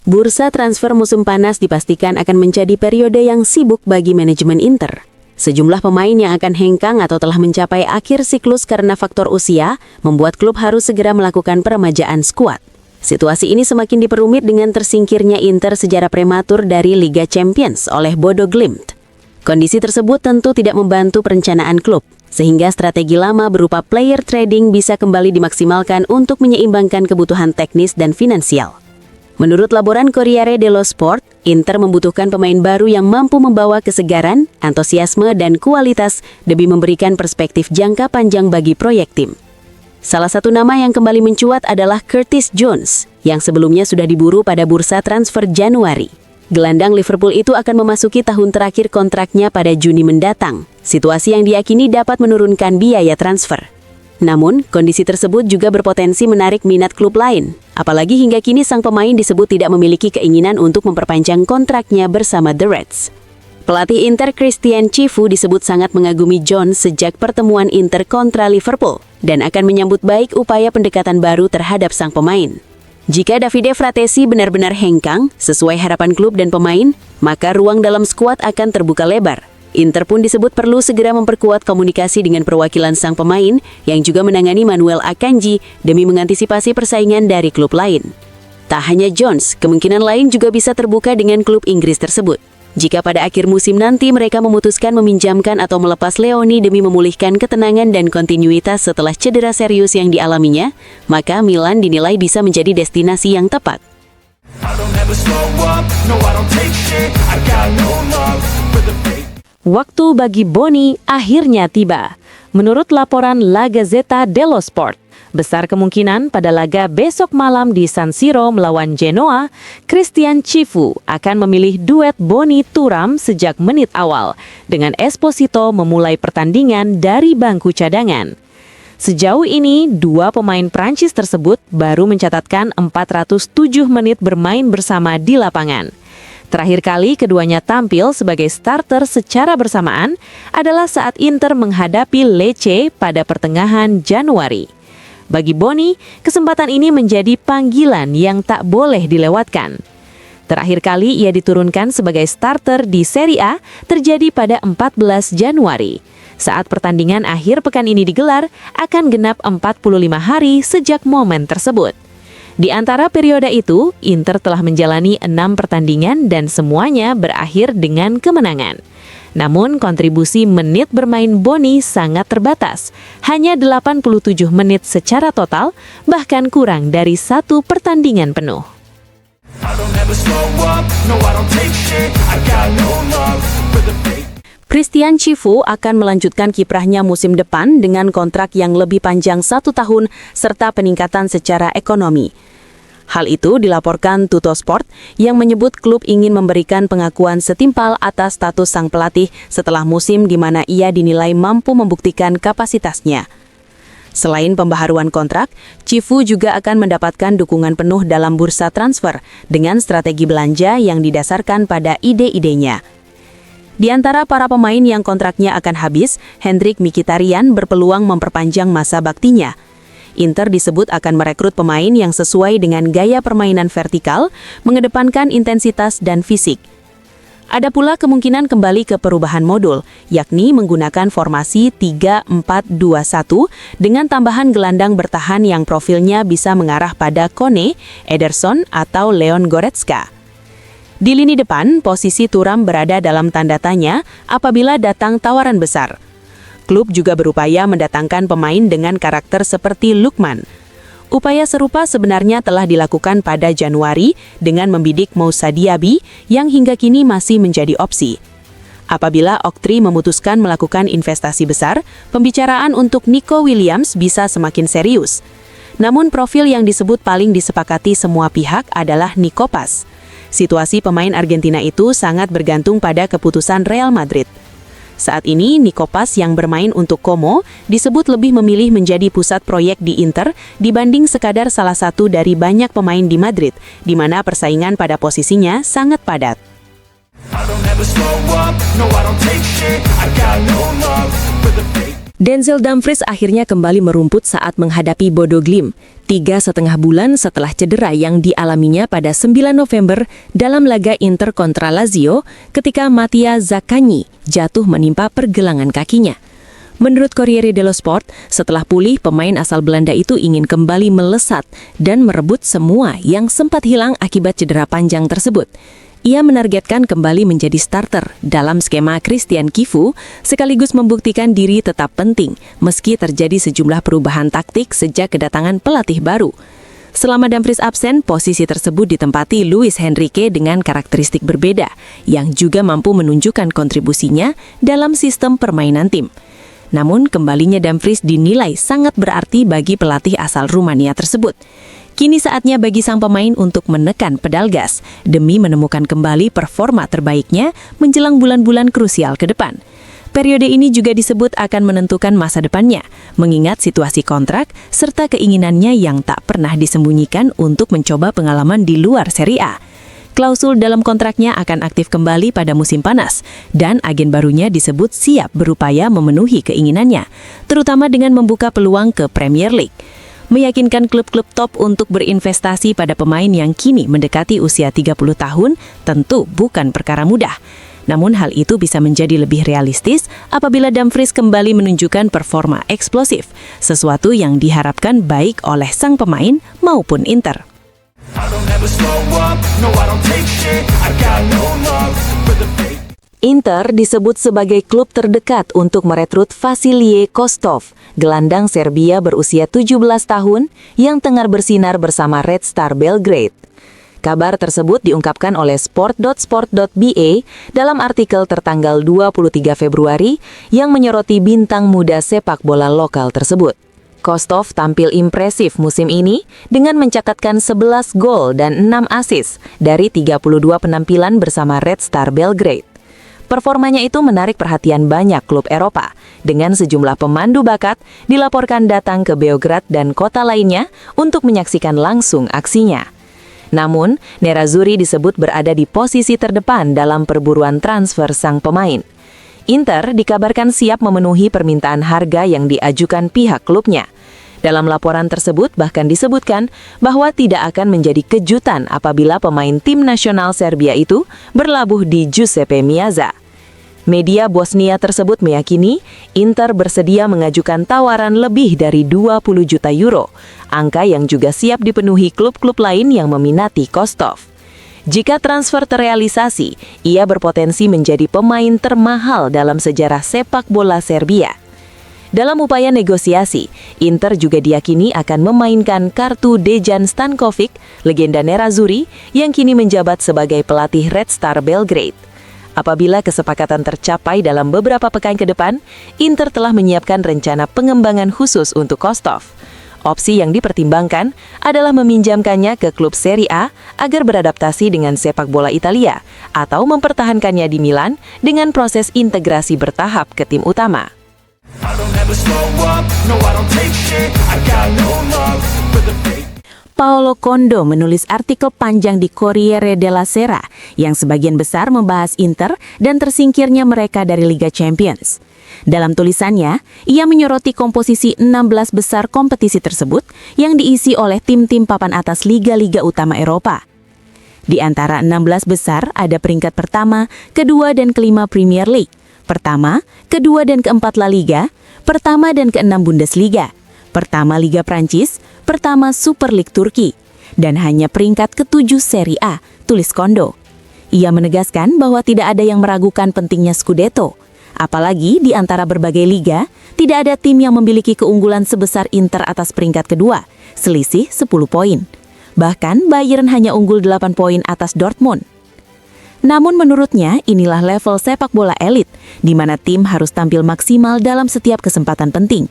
Bursa transfer musim panas dipastikan akan menjadi periode yang sibuk bagi manajemen Inter. Sejumlah pemain yang akan hengkang atau telah mencapai akhir siklus karena faktor usia, membuat klub harus segera melakukan peremajaan skuad. Situasi ini semakin diperumit dengan tersingkirnya Inter secara prematur dari Liga Champions oleh Bodo Glimt. Kondisi tersebut tentu tidak membantu perencanaan klub, sehingga strategi lama berupa player trading bisa kembali dimaksimalkan untuk menyeimbangkan kebutuhan teknis dan finansial. Menurut laporan Corriere dello Sport, Inter membutuhkan pemain baru yang mampu membawa kesegaran, antusiasme, dan kualitas demi memberikan perspektif jangka panjang bagi proyek tim. Salah satu nama yang kembali mencuat adalah Curtis Jones, yang sebelumnya sudah diburu pada bursa transfer Januari. Gelandang Liverpool itu akan memasuki tahun terakhir kontraknya pada Juni mendatang, situasi yang diyakini dapat menurunkan biaya transfer. Namun, kondisi tersebut juga berpotensi menarik minat klub lain, apalagi hingga kini sang pemain disebut tidak memiliki keinginan untuk memperpanjang kontraknya bersama The Reds. Pelatih Inter Christian Cifu disebut sangat mengagumi Jones sejak pertemuan Inter kontra Liverpool dan akan menyambut baik upaya pendekatan baru terhadap sang pemain. Jika Davide Fratesi benar-benar hengkang sesuai harapan klub dan pemain, maka ruang dalam skuad akan terbuka lebar. Inter pun disebut perlu segera memperkuat komunikasi dengan perwakilan sang pemain yang juga menangani Manuel Akanji demi mengantisipasi persaingan dari klub lain. Tak hanya Jones, kemungkinan lain juga bisa terbuka dengan klub Inggris tersebut. Jika pada akhir musim nanti mereka memutuskan meminjamkan atau melepas Leoni demi memulihkan ketenangan dan kontinuitas setelah cedera serius yang dialaminya, maka Milan dinilai bisa menjadi destinasi yang tepat. Waktu bagi Boni akhirnya tiba. Menurut laporan La Gazzetta dello Sport, besar kemungkinan pada laga besok malam di San Siro melawan Genoa, Christian Cifu akan memilih duet Boni Thuram sejak menit awal, dengan Esposito memulai pertandingan dari bangku cadangan. Sejauh ini, dua pemain Prancis tersebut baru mencatatkan 407 menit bermain bersama di lapangan. Terakhir kali keduanya tampil sebagai starter secara bersamaan adalah saat Inter menghadapi Lecce pada pertengahan Januari. Bagi Boni, kesempatan ini menjadi panggilan yang tak boleh dilewatkan. Terakhir kali ia diturunkan sebagai starter di Serie A terjadi pada 14 Januari. Saat pertandingan akhir pekan ini digelar, akan genap 45 hari sejak momen tersebut. Di antara periode itu, Inter telah menjalani 6 pertandingan dan semuanya berakhir dengan kemenangan. Namun, kontribusi menit bermain Boni sangat terbatas, hanya 87 menit secara total, bahkan kurang dari 1 pertandingan penuh. Christian Cifu akan melanjutkan kiprahnya musim depan dengan kontrak yang lebih panjang 1 tahun serta peningkatan secara ekonomi. Hal itu dilaporkan Tuttosport yang menyebut klub ingin memberikan pengakuan setimpal atas status sang pelatih setelah musim di mana ia dinilai mampu membuktikan kapasitasnya. Selain pembaharuan kontrak, Cifu juga akan mendapatkan dukungan penuh dalam bursa transfer dengan strategi belanja yang didasarkan pada ide-idenya. Di antara para pemain yang kontraknya akan habis, Hendrik Mkhitaryan berpeluang memperpanjang masa baktinya. Inter disebut akan merekrut pemain yang sesuai dengan gaya permainan vertikal, mengedepankan intensitas dan fisik. Ada pula kemungkinan kembali ke perubahan modul, yakni menggunakan formasi 3-4-2-1 dengan tambahan gelandang bertahan yang profilnya bisa mengarah pada Kone, Ederson, atau Leon Goretzka. Di lini depan, posisi Thuram berada dalam tanda tanya apabila datang tawaran besar. Klub juga berupaya mendatangkan pemain dengan karakter seperti Lookman. Upaya serupa sebenarnya telah dilakukan pada Januari dengan membidik Moussa Diaby yang hingga kini masih menjadi opsi. Apabila Oktri memutuskan melakukan investasi besar, pembicaraan untuk Nico Williams bisa semakin serius. Namun profil yang disebut paling disepakati semua pihak adalah Nico Paz. Situasi pemain Argentina itu sangat bergantung pada keputusan Real Madrid. Saat ini, Nico Paz yang bermain untuk Como disebut lebih memilih menjadi pusat proyek di Inter dibanding sekadar salah satu dari banyak pemain di Madrid, di mana persaingan pada posisinya sangat padat. Denzel Dumfries akhirnya kembali merumput saat menghadapi Bodo Glimt, 3,5 bulan setelah cedera yang dialaminya pada 9 November dalam laga Inter kontra Lazio ketika Mattia Zaccagni jatuh menimpa pergelangan kakinya. Menurut Corriere dello Sport, setelah pulih, pemain asal Belanda itu ingin kembali melesat dan merebut semua yang sempat hilang akibat cedera panjang tersebut. Ia menargetkan kembali menjadi starter dalam skema Christian Cifu, sekaligus membuktikan diri tetap penting meski terjadi sejumlah perubahan taktik sejak kedatangan pelatih baru. Selama Dumfries absen, posisi tersebut ditempati Luis Henrique dengan karakteristik berbeda, yang juga mampu menunjukkan kontribusinya dalam sistem permainan tim. Namun, kembalinya Dumfries dinilai sangat berarti bagi pelatih asal Rumania tersebut. Kini saatnya bagi sang pemain untuk menekan pedal gas demi menemukan kembali performa terbaiknya menjelang bulan-bulan krusial ke depan. Periode ini juga disebut akan menentukan masa depannya, mengingat situasi kontrak serta keinginannya yang tak pernah disembunyikan untuk mencoba pengalaman di luar Serie A. Klausul dalam kontraknya akan aktif kembali pada musim panas, dan agen barunya disebut siap berupaya memenuhi keinginannya, terutama dengan membuka peluang ke Premier League. Meyakinkan klub-klub top untuk berinvestasi pada pemain yang kini mendekati usia 30 tahun tentu bukan perkara mudah. Namun hal itu bisa menjadi lebih realistis apabila Dumfries kembali menunjukkan performa eksplosif, sesuatu yang diharapkan baik oleh sang pemain maupun Inter. Inter disebut sebagai klub terdekat untuk merekrut Vasilije Kostov, gelandang Serbia berusia 17 tahun yang tengah bersinar bersama Red Star Belgrade. Kabar tersebut diungkapkan oleh sport.sport.ba dalam artikel tertanggal 23 Februari yang menyoroti bintang muda sepak bola lokal tersebut. Kostov tampil impresif musim ini dengan mencatatkan 11 gol dan 6 assist dari 32 penampilan bersama Red Star Belgrade. Performanya itu menarik perhatian banyak klub Eropa, dengan sejumlah pemandu bakat dilaporkan datang ke Beograd dan kota lainnya untuk menyaksikan langsung aksinya. Namun, Nerazzurri disebut berada di posisi terdepan dalam perburuan transfer sang pemain. Inter dikabarkan siap memenuhi permintaan harga yang diajukan pihak klubnya. Dalam laporan tersebut bahkan disebutkan bahwa tidak akan menjadi kejutan apabila pemain tim nasional Serbia itu berlabuh di Giuseppe Meazza. Media Bosnia tersebut meyakini Inter bersedia mengajukan tawaran lebih dari 20 juta euro, angka yang juga siap dipenuhi klub-klub lain yang meminati Kostov. Jika transfer terrealisasi, ia berpotensi menjadi pemain termahal dalam sejarah sepak bola Serbia. Dalam upaya negosiasi, Inter juga diyakini akan memainkan kartu Dejan Stankovic, legenda Nerazzurri, yang kini menjabat sebagai pelatih Red Star Belgrade. Apabila kesepakatan tercapai dalam beberapa pekan ke depan, Inter telah menyiapkan rencana pengembangan khusus untuk Kostov. Opsi yang dipertimbangkan adalah meminjamkannya ke klub Serie A agar beradaptasi dengan sepak bola Italia, atau mempertahankannya di Milan dengan proses integrasi bertahap ke tim utama. Paolo Condo menulis artikel panjang di Corriere della Sera yang sebagian besar membahas Inter dan tersingkirnya mereka dari Liga Champions. Dalam tulisannya, ia menyoroti komposisi 16 besar kompetisi tersebut yang diisi oleh tim-tim papan atas liga-liga utama Eropa. Di antara 16 besar ada peringkat pertama, kedua, dan kelima Premier League, pertama, kedua, dan keempat La Liga, pertama dan keenam Bundesliga, pertama Liga Prancis, pertama Super League Turki, dan hanya peringkat ke-7 Serie A, tulis Condo. Ia menegaskan bahwa tidak ada yang meragukan pentingnya Scudetto. Apalagi di antara berbagai liga, tidak ada tim yang memiliki keunggulan sebesar Inter atas peringkat kedua, selisih 10 poin. Bahkan Bayern hanya unggul 8 poin atas Dortmund. Namun menurutnya, inilah level sepak bola elit, di mana tim harus tampil maksimal dalam setiap kesempatan penting.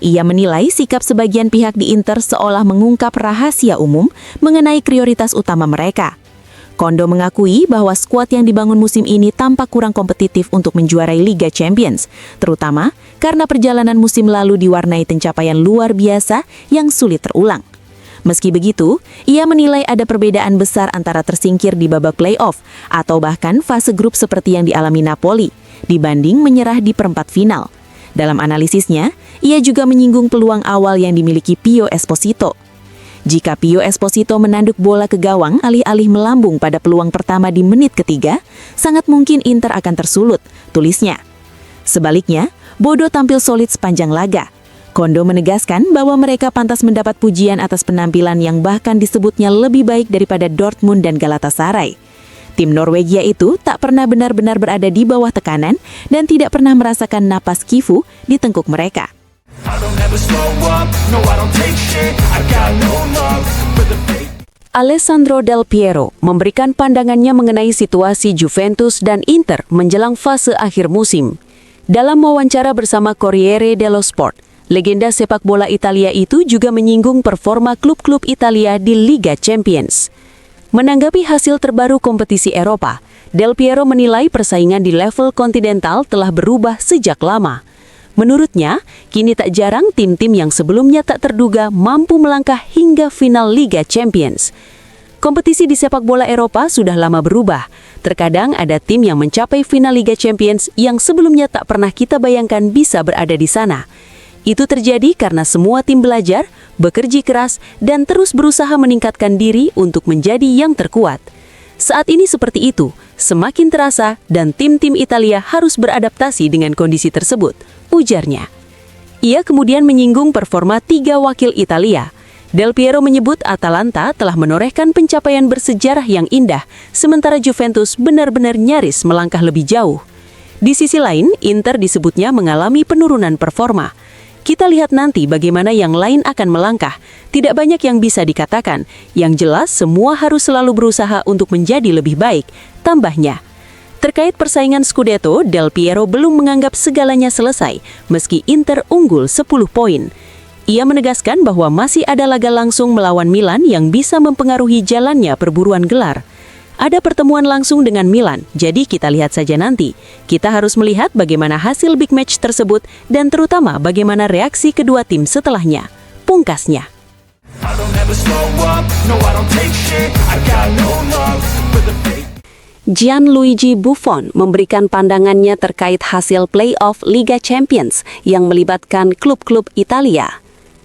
Ia menilai sikap sebagian pihak di Inter seolah mengungkap rahasia umum mengenai prioritas utama mereka. Condo mengakui bahwa skuad yang dibangun musim ini tampak kurang kompetitif untuk menjuarai Liga Champions, terutama karena perjalanan musim lalu diwarnai pencapaian luar biasa yang sulit terulang. Meski begitu, ia menilai ada perbedaan besar antara tersingkir di babak playoff atau bahkan fase grup seperti yang dialami Napoli, dibanding menyerah di perempat final. Dalam analisisnya, ia juga menyinggung peluang awal yang dimiliki Pio Esposito. Jika Pio Esposito menanduk bola ke gawang alih-alih melambung pada peluang pertama di menit ketiga, sangat mungkin Inter akan tersulut, tulisnya. Sebaliknya, Bodo tampil solid sepanjang laga. Kondo menegaskan bahwa mereka pantas mendapat pujian atas penampilan yang bahkan disebutnya lebih baik daripada Dortmund dan Galatasaray. Tim Norwegia itu tak pernah benar-benar berada di bawah tekanan dan tidak pernah merasakan napas Kifu di tengkuk mereka. Alessandro Del Piero memberikan pandangannya mengenai situasi Juventus dan Inter menjelang fase akhir musim. Dalam wawancara bersama Corriere dello Sport, legenda sepak bola Italia itu juga menyinggung performa klub-klub Italia di Liga Champions. Menanggapi hasil terbaru kompetisi Eropa, Del Piero menilai persaingan di level kontinental telah berubah sejak lama. Menurutnya, kini tak jarang tim-tim yang sebelumnya tak terduga mampu melangkah hingga final Liga Champions. Kompetisi di sepak bola Eropa sudah lama berubah. Terkadang ada tim yang mencapai final Liga Champions yang sebelumnya tak pernah kita bayangkan bisa berada di sana. Itu terjadi karena semua tim belajar, bekerja keras, dan terus berusaha meningkatkan diri untuk menjadi yang terkuat. Saat ini seperti itu, semakin terasa dan tim-tim Italia harus beradaptasi dengan kondisi tersebut, ujarnya. Ia kemudian menyinggung performa 3 wakil Italia. Del Piero menyebut Atalanta telah menorehkan pencapaian bersejarah yang indah, sementara Juventus benar-benar nyaris melangkah lebih jauh. Di sisi lain, Inter disebutnya mengalami penurunan performa. Kita lihat nanti bagaimana yang lain akan melangkah. Tidak banyak yang bisa dikatakan. Yang jelas, semua harus selalu berusaha untuk menjadi lebih baik, tambahnya. Terkait persaingan Scudetto, Del Piero belum menganggap segalanya selesai, meski Inter unggul 10 poin. Ia menegaskan bahwa masih ada laga langsung melawan Milan yang bisa mempengaruhi jalannya perburuan gelar. Ada pertemuan langsung dengan Milan, jadi kita lihat saja nanti. Kita harus melihat bagaimana hasil big match tersebut dan terutama bagaimana reaksi kedua tim setelahnya. Pungkasnya. Gianluigi Buffon memberikan pandangannya terkait hasil playoff Liga Champions yang melibatkan klub-klub Italia.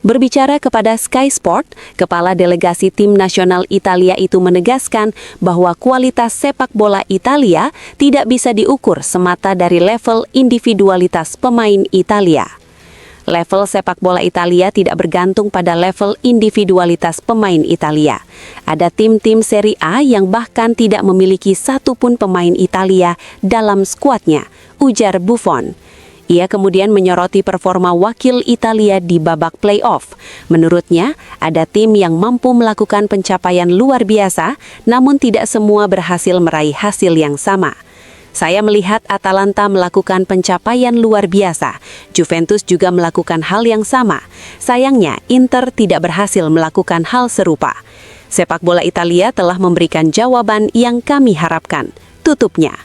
Berbicara kepada Sky Sport, kepala delegasi tim nasional Italia itu menegaskan bahwa kualitas sepak bola Italia tidak bisa diukur semata dari level individualitas pemain Italia. Level sepak bola Italia tidak bergantung pada level individualitas pemain Italia. Ada tim-tim Serie A yang bahkan tidak memiliki satupun pemain Italia dalam skuadnya, ujar Buffon. Ia kemudian menyoroti performa wakil Italia di babak playoff. Menurutnya, ada tim yang mampu melakukan pencapaian luar biasa, namun tidak semua berhasil meraih hasil yang sama. Saya melihat Atalanta melakukan pencapaian luar biasa. Juventus juga melakukan hal yang sama. Sayangnya, Inter tidak berhasil melakukan hal serupa. Sepak bola Italia telah memberikan jawaban yang kami harapkan, tutupnya.